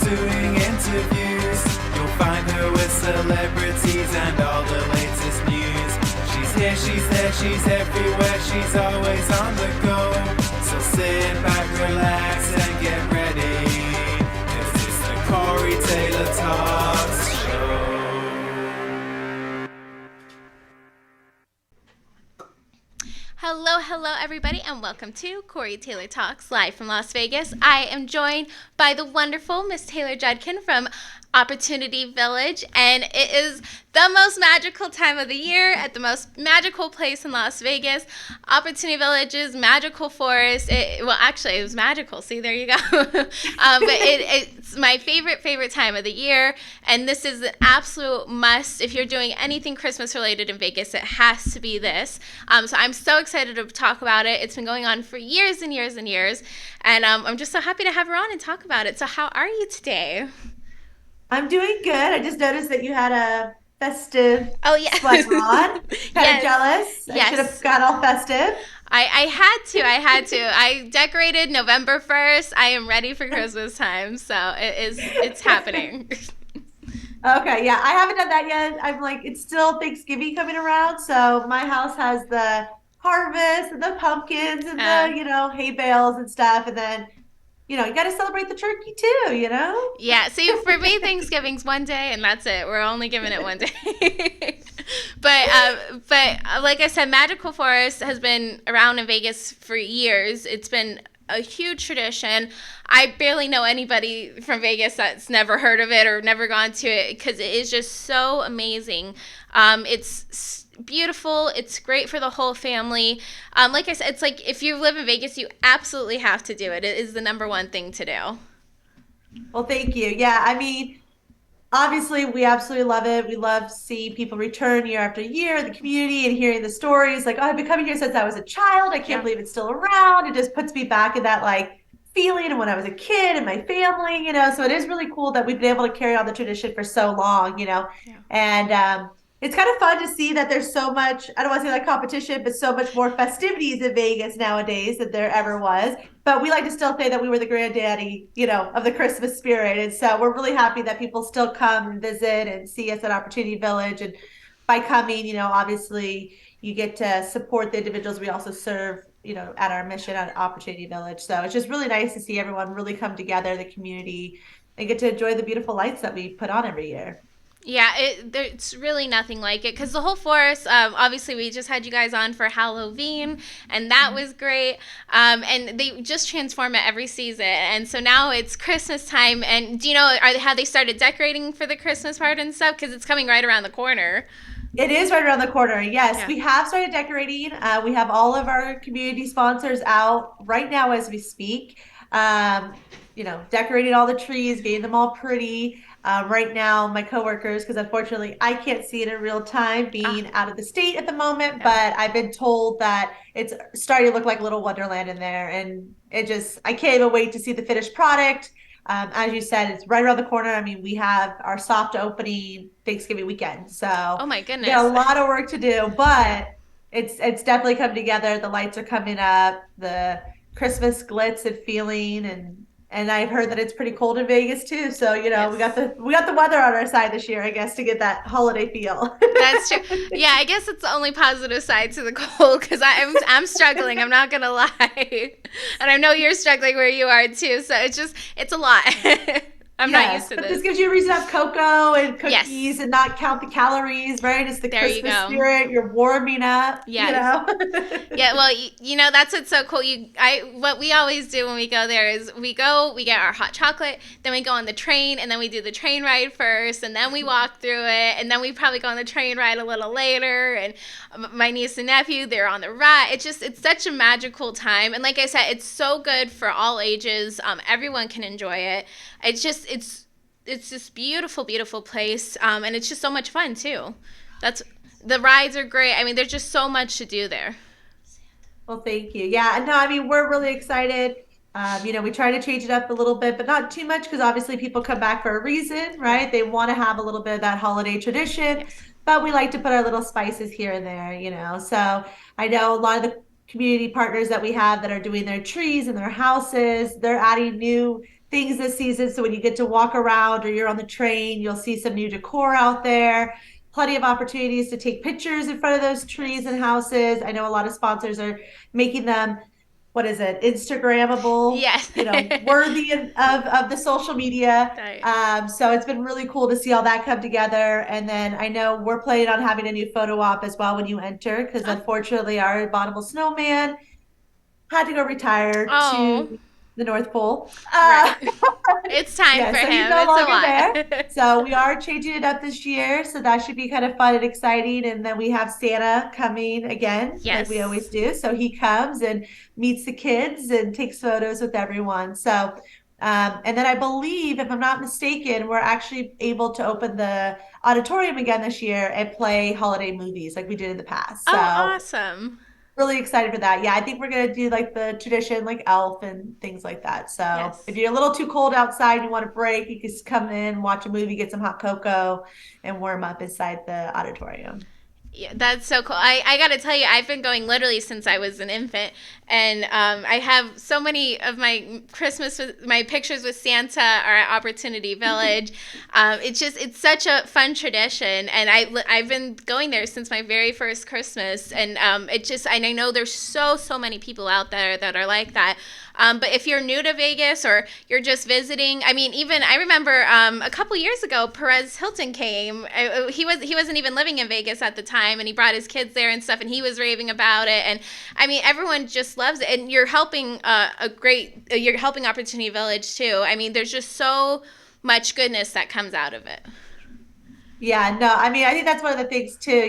doing interviews. You'll find her with celebrities and all the latest news. She's here, she's there, she's everywhere, she's always on the go. So sit back, relax, and get ready. This is the Corey Taylor Talks Show. Hello everybody, and welcome to Corey Taylor Talks, live from Las Vegas. I am joined by the wonderful Miss Taylor Judkin from Opportunity Village, and it is the most magical time of the year at the most magical place in Las Vegas. Opportunity Village's magical forest. It was magical. See, there you go. But it's my favorite time of the year, and this is an absolute must. If you're doing anything Christmas related in Vegas, it has to be this. So I'm so excited to talk about it. It's been going on for years and years and years, and I'm just so happy to have her on and talk about it. So how are you today? I'm doing good. I just noticed that you had a festive sweater on. Kind of jealous. I should have got all festive. I had to. I decorated November 1st. I am ready for Christmas time, so it's happening. Okay, yeah, I haven't done that yet. I'm like, it's still Thanksgiving coming around, so my house has the harvest and the pumpkins and the, hay bales and stuff, and then you got to celebrate the turkey too, Yeah, see, for me, Thanksgiving's one day, and that's it. We're only giving it one day. But like I said, Magical Forest has been around in Vegas for years. It's been a huge tradition. I barely know anybody from Vegas that's never heard of it or never gone to it because it is just so amazing. It's beautiful. It's great for the whole family. Like I said, it's like if you live in Vegas, you absolutely have to do it. It is the number one thing to do. Well, thank you. Yeah, I mean, obviously, we absolutely love it. We love seeing people return year after year, the community, and hearing the stories. Like, I've been coming here since I was a child. I can't believe it's still around. It just puts me back in that, feeling of when I was a kid and my family, So it is really cool that we've been able to carry on the tradition for so long, And it's kind of fun to see that there's so much, I don't want to say competition, but so much more festivities in Vegas nowadays than there ever was. But we like to still say that we were the granddaddy, of the Christmas spirit. And so we're really happy that people still come and visit and see us at Opportunity Village. And by coming, obviously you get to support the individuals we also serve, at our mission at Opportunity Village. So it's just really nice to see everyone really come together, the community, and get to enjoy the beautiful lights that we put on every year. Yeah, it's really nothing like it because the whole forest, obviously we just had you guys on for Halloween and that was great, and they just transform it every season, and so now it's Christmas time. And do you know have they started decorating for the Christmas part and stuff, because it's coming right around the corner? It is right around the corner. Yes, we have started decorating. We have all of our community sponsors out right now as we speak, decorating all the trees, getting them all pretty. Right now, my coworkers, because unfortunately I can't see it in real time being out of the state at the moment, but I've been told that it's starting to look like a little wonderland in there. And I can't even wait to see the finished product. As you said, it's right around the corner. I mean, we have our soft opening Thanksgiving weekend. So, oh my goodness, we got a lot of work to do, but it's definitely come together. The lights are coming up, the Christmas glitz and feeling, and I've heard that it's pretty cold in Vegas too. So, we got the weather on our side this year, I guess, to get that holiday feel. That's true. Yeah, I guess it's the only positive side to the cold, because I'm struggling. I'm not gonna lie, and I know you're struggling where you are too. So it's a lot. I'm not used to this. This gives you a reason to have cocoa and cookies and not count the calories, right? It's the Christmas spirit. You're warming up. Yeah. Yeah. Well, that's what's so cool. What we always do when we go there is we get our hot chocolate, then we go on the train, and then we do the train ride first, and then we walk through it, and then we probably go on the train ride a little later. And my niece and nephew, they're on the ride. It's such a magical time, and like I said, it's so good for all ages. Everyone can enjoy it. It's this beautiful place, and it's just so much fun too. The rides are great. I mean, there's just so much to do there. Well, thank you. Yeah, no, I mean, we're really excited. We try to change it up a little bit, but not too much, because obviously people come back for a reason, right? They want to have a little bit of that holiday tradition, but we like to put our little spices here and there, So I know a lot of the community partners that we have that are doing their trees and their houses, they're adding new things this season. So when you get to walk around or you're on the train, you'll see some new decor out there. Plenty of opportunities to take pictures in front of those trees and houses. I know a lot of sponsors are making them, what is it, Instagrammable, Yes. worthy of the social media. Right. So it's been really cool to see all that come together. And then I know we're planning on having a new photo op as well when you enter, because Oh. unfortunately our abominable snowman had to go retire Oh. to the North Pole. Right. It's time Yeah, for so he's him. no It's a longer there. lot. So we are changing it up this year. So that should be kind of fun and exciting. And then we have Santa coming again, like we always Yes. do. So he comes and meets the kids and takes photos with everyone. So, and then I believe, if I'm not mistaken, we're actually able to open the auditorium again this year and play holiday movies like we did in the past. Oh, So awesome. really excited for that. Yeah, I think we're gonna do like the tradition, like Elf and things like that. So if Yes. you're a little too cold outside, you want a break, you can just come in, watch a movie, get some hot cocoa, and warm up inside the auditorium. Yeah, that's so cool. I got to tell you, I've been going literally since I was an infant, and I have so many of my my pictures with Santa are at Opportunity Village. It's such a fun tradition, and I've been going there since my very first Christmas, and and I know there's so many people out there that are like that. But if you're new to Vegas or you're just visiting, I mean, even I remember a couple years ago, Perez Hilton came. He wasn't even living in Vegas at the time, and he brought his kids there and stuff, and he was raving about it. And I mean, everyone just loves it. And you're helping you're helping Opportunity Village too. I mean, there's just so much goodness that comes out of it. Yeah, no, I mean, I think that's one of the things too,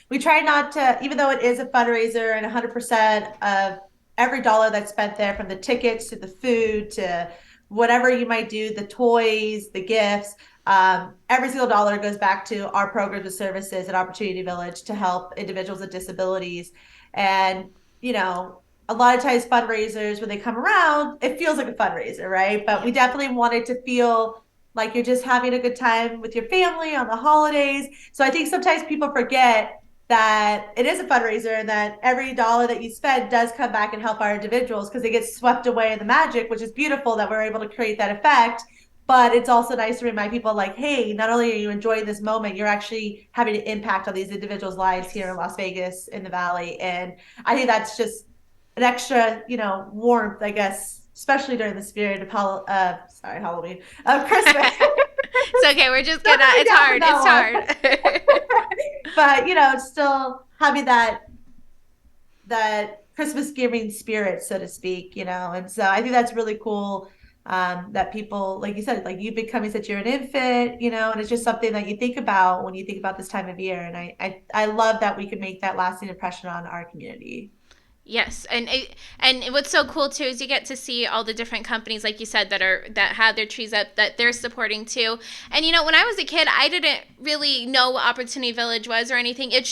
we try not to, even though it is a fundraiser and 100% of every dollar that's spent there, from the tickets to the food to whatever you might do, the toys, the gifts, every single dollar goes back to our programs and services at Opportunity Village to help individuals with disabilities. And, a lot of times fundraisers, when they come around, it feels like a fundraiser, right? But we Yeah. definitely wanted to feel like you're just having a good time with your family on the holidays. So I think sometimes people forget that it is a fundraiser and that every dollar that you spend does come back and help our individuals, because they get swept away in the magic, which is beautiful that we're able to create that effect. But it's also nice to remind people, like, hey, not only are you enjoying this moment, you're actually having an impact on these individuals' lives here in Las Vegas, in the Valley. And I think that's just an extra, warmth, I guess, especially during the spirit of Halloween, of Christmas. It's okay. We're just Not gonna. coming It's down from hard. It's that one. hard. But still having that Christmas giving spirit, so to speak, and so I think that's really cool. That people, like you said, like you've been coming since you're an infant, and it's just something that you think about when you think about this time of year. And I love that we can make that lasting impression on our community. Yes, and what's so cool too is you get to see all the different companies, like you said, that have their trees up that they're supporting too. And when I was a kid, I didn't really know what Opportunity Village was or anything. It's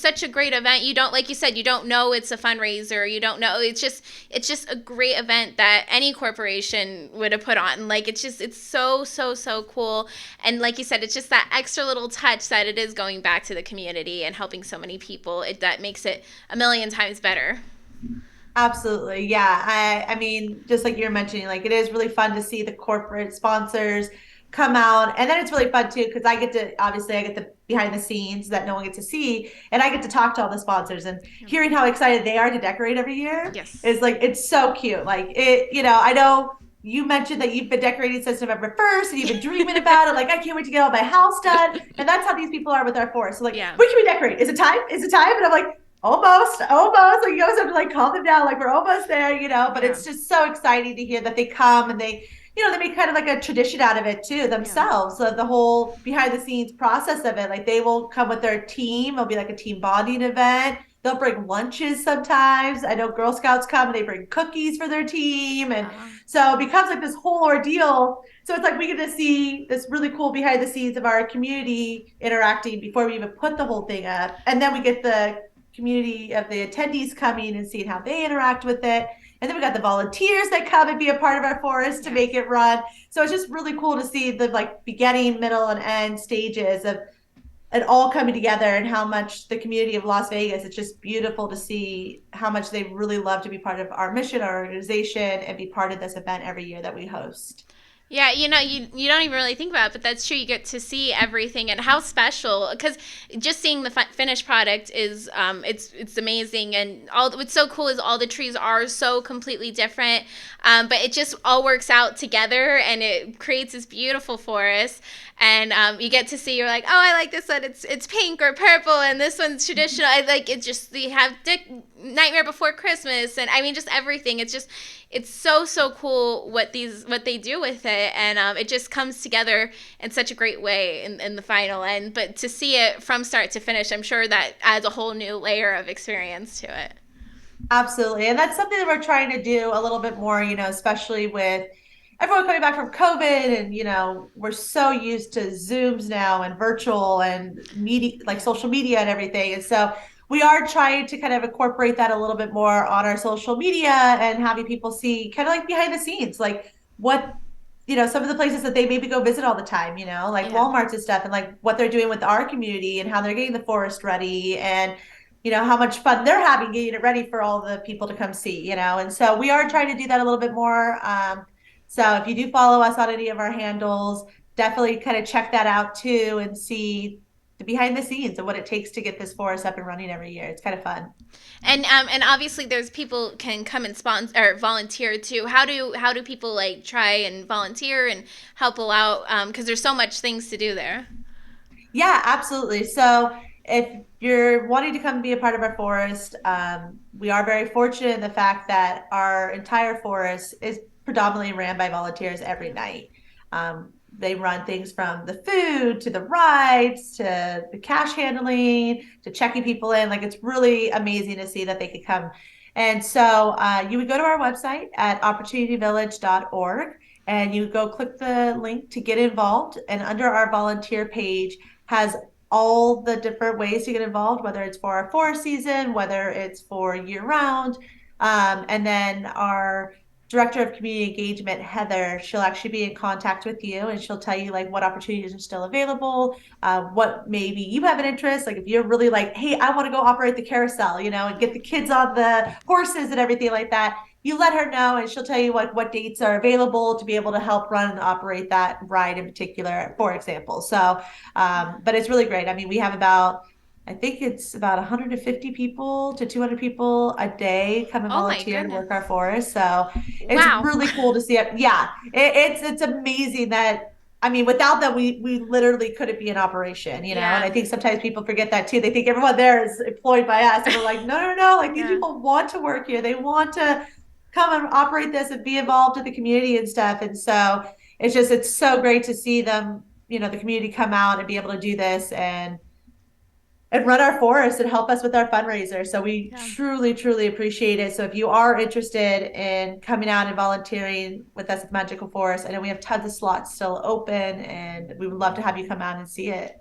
such a great event. You don't, like you said, you don't know it's a fundraiser. You don't know it's just a great event that any corporation would have put on. Like it's so cool. And like you said, it's just that extra little touch that it is going back to the community and helping so many people. That makes it a million times better. Absolutely. Yeah. I mean, just like you're mentioning, like it is really fun to see the corporate sponsors come out. And then it's really fun too, because I get the behind the scenes that no one gets to see. And I get to talk to all the sponsors, and hearing how excited they are to decorate every year Yes. is like, it's so cute. Like I know you mentioned that you've been decorating since November 1st and you've been dreaming about it. Like, I can't wait to get all my house done. And that's how these people are with our forest. So like, Yeah. when can we decorate? Is it time? Is it time? And I'm like, almost. Like, you always have to like calm them down, like we're almost there, but Yeah. it's just so exciting to hear that they come and they make kind of like a tradition out of it too themselves. So the whole behind the scenes process of it, like they will come with their team. It'll be like a team bonding event. They'll bring lunches sometimes. I know Girl Scouts come and they bring cookies for their team. And so it becomes like this whole ordeal. So it's like we get to see this really cool behind the scenes of our community interacting before we even put the whole thing up. And then we get the community of the attendees coming and seeing how they interact with it. And then we got the volunteers that come and be a part of our forest to make it run. So it's just really cool to see the like beginning, middle, and end stages of it all coming together and how much the community of Las Vegas, it's just beautiful to see how much they really love to be part of our mission, our organization, and be part of this event every year that we host. Yeah, you don't even really think about it, but that's true. You get to see everything and how special, because just seeing the finished product is it's amazing, and all what's so cool is all the trees are so completely different, but it just all works out together and it creates this beautiful forest. And you get to see, you're like, oh, I like this one. It's pink or purple, and this one's traditional. I like it. Just they have Nightmare Before Christmas, and I mean just everything. It's so cool what they do with it, and it just comes together in such a great way in the final end. But to see it from start to finish, I'm sure that adds a whole new layer of experience to it. Absolutely. And that's something that we're trying to do a little bit more, especially with everyone coming back from COVID and, we're so used to Zooms now and virtual and media, like social media and everything. And so we are trying to kind of incorporate that a little bit more on our social media and having people see kind of like behind the scenes, like what, some of the places that they maybe go visit all the time, like Yeah. Walmarts and stuff, and like what they're doing with our community and how they're getting the forest ready, and how much fun they're having getting it ready for all the people to come see, and so we are trying to do that a little bit more. So if you do follow us on any of our handles, definitely kind of check that out too and see the behind the scenes of what it takes to get this forest up and running every year. It's kind of fun. And obviously there's people can come and sponsor or volunteer too. How do people like try and volunteer and help out? Because there's so much things to do there. Yeah, absolutely. So if you're wanting to come be a part of our forest, we are very fortunate in the fact that our entire forest is predominantly ran by volunteers every night. They run things from the food to the rides to the cash handling to checking people in. Like, it's really amazing to see that they could come. And so you would go to our website at opportunityvillage.org and you go click the link to get involved. And under our volunteer page has all the different ways to get involved, whether it's for our forest season, whether it's for year round. And then our director of community engagement, Heather, she'll actually be in contact with you and she'll tell you like what opportunities are still available, what maybe you have an interest. Like if you're really like, hey, I want to go operate the carousel, and get the kids on the horses and everything like that, you let her know and she'll tell you what dates are available to be able to help run and operate that ride in particular, for example. So, but it's really great. I mean, we have I think it's about 150 people to 200 people a day come and Oh my volunteer to goodness. work our forest. So it's Wow. really cool to see it. Yeah, it's amazing that, I mean, without them, we literally couldn't be in operation, And Yeah. I think sometimes people forget that too. They think everyone there is employed by us, and we're like, no, no, no. Like these Yeah. people want to work here. They want to come and operate this and be involved in the community and stuff. And so it's so great to see them, the community come out and be able to do this and run our forest and help us with our fundraiser. So we Yeah. truly, truly appreciate it. So if you are interested in coming out and volunteering with us at Magical Forest, I know we have tons of slots still open and we would love to have you come out and see it.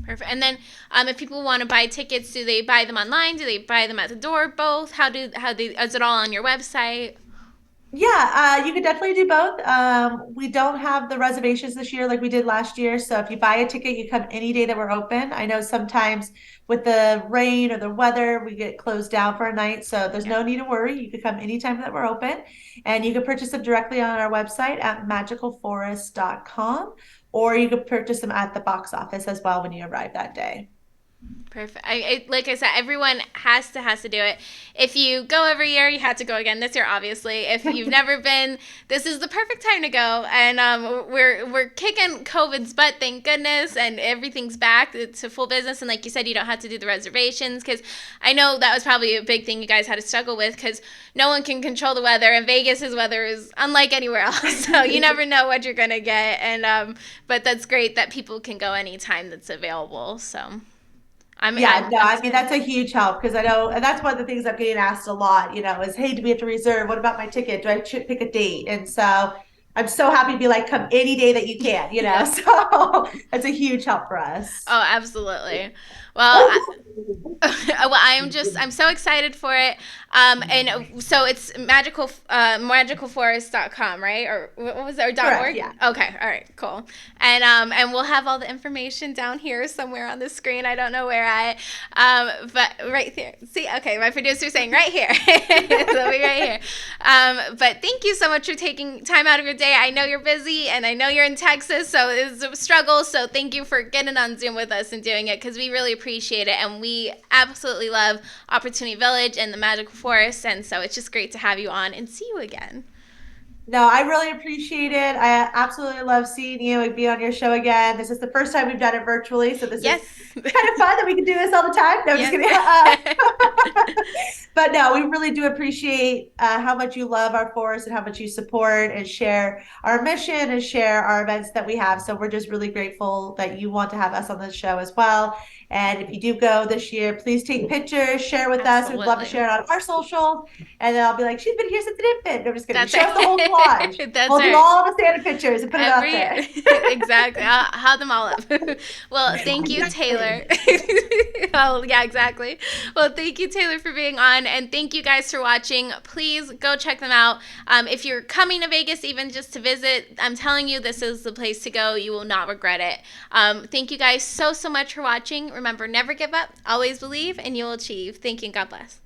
Perfect. And then, if people want to buy tickets, do they buy them online? Do they buy them at the door? Both? Is it all on your website? Yeah, you could definitely do both. We don't have the reservations this year like we did last year. So if you buy a ticket, you come any day that we're open. I know sometimes with the rain or the weather, we get closed down for a night. So there's Yeah. no need to worry. You could come anytime that we're open. And you can purchase them directly on our website at magicalforest.com, or you could purchase them at the box office as well when you arrive that day. Perfect. Like I said, everyone has to do it. If you go every year, you have to go again this year. Obviously, if you've never been, this is the perfect time to go. And we're kicking COVID's butt, thank goodness, and everything's back to full business. And like you said, you don't have to do the reservations, because I know that was probably a big thing you guys had to struggle with, because no one can control the weather, and Vegas's weather is unlike anywhere else. So you never know what you're gonna get. And but that's great that people can go anytime that's available. So. I mean, that's a huge help because I know, and that's one of the things I'm getting asked a lot, is, hey, do we have to reserve? What about my ticket? Do I pick a date? And so I'm so happy to be like, come any day that you can, Yeah. so that's a huge help for us. Oh, absolutely. Well, well, I'm so excited for it. And so it's magicalforest.com, right? Or what was it? Or .org? Yeah. Okay. All right. Cool. And we'll have all the information down here somewhere on the screen. I don't know where but right there. See, okay, my producer's saying right here. It'll be right here. But thank you so much for taking time out of your day. I know you're busy, and I know you're in Texas, so it's a struggle. So thank you for getting on Zoom with us and doing it, because we really appreciate it, and we absolutely love Opportunity Village and the Magical Forest, and so it's just great to have you on and see you again. No, I really appreciate it. I absolutely love seeing you and be on your show again. This is the first time we've done it virtually, so this Yes. is kind of fun that we can do this all the time. No, Yes. just kidding. But no, we really do appreciate how much you love our forest and how much you support and share our mission and share our events that we have. So we're just really grateful that you want to have us on this show as well. And if you do go this year, please take pictures, share with us. We'd love to share it on our social. And then I'll be like, she's been here since an infant. I'm just kidding. That's Show us the whole collage. That's We'll right. do all the standard pictures and put it out there. Exactly. I'll have them all up. Well, thank you, Taylor. Oh, yeah, exactly. Well, thank you, Taylor, for being on, and thank you guys for watching. Please go check them out. If you're coming to Vegas, even just to visit, I'm telling you, this is the place to go. You will not regret it. Thank you guys so much for watching. Remember, never give up, always believe, and you'll achieve. Thank you, and God bless.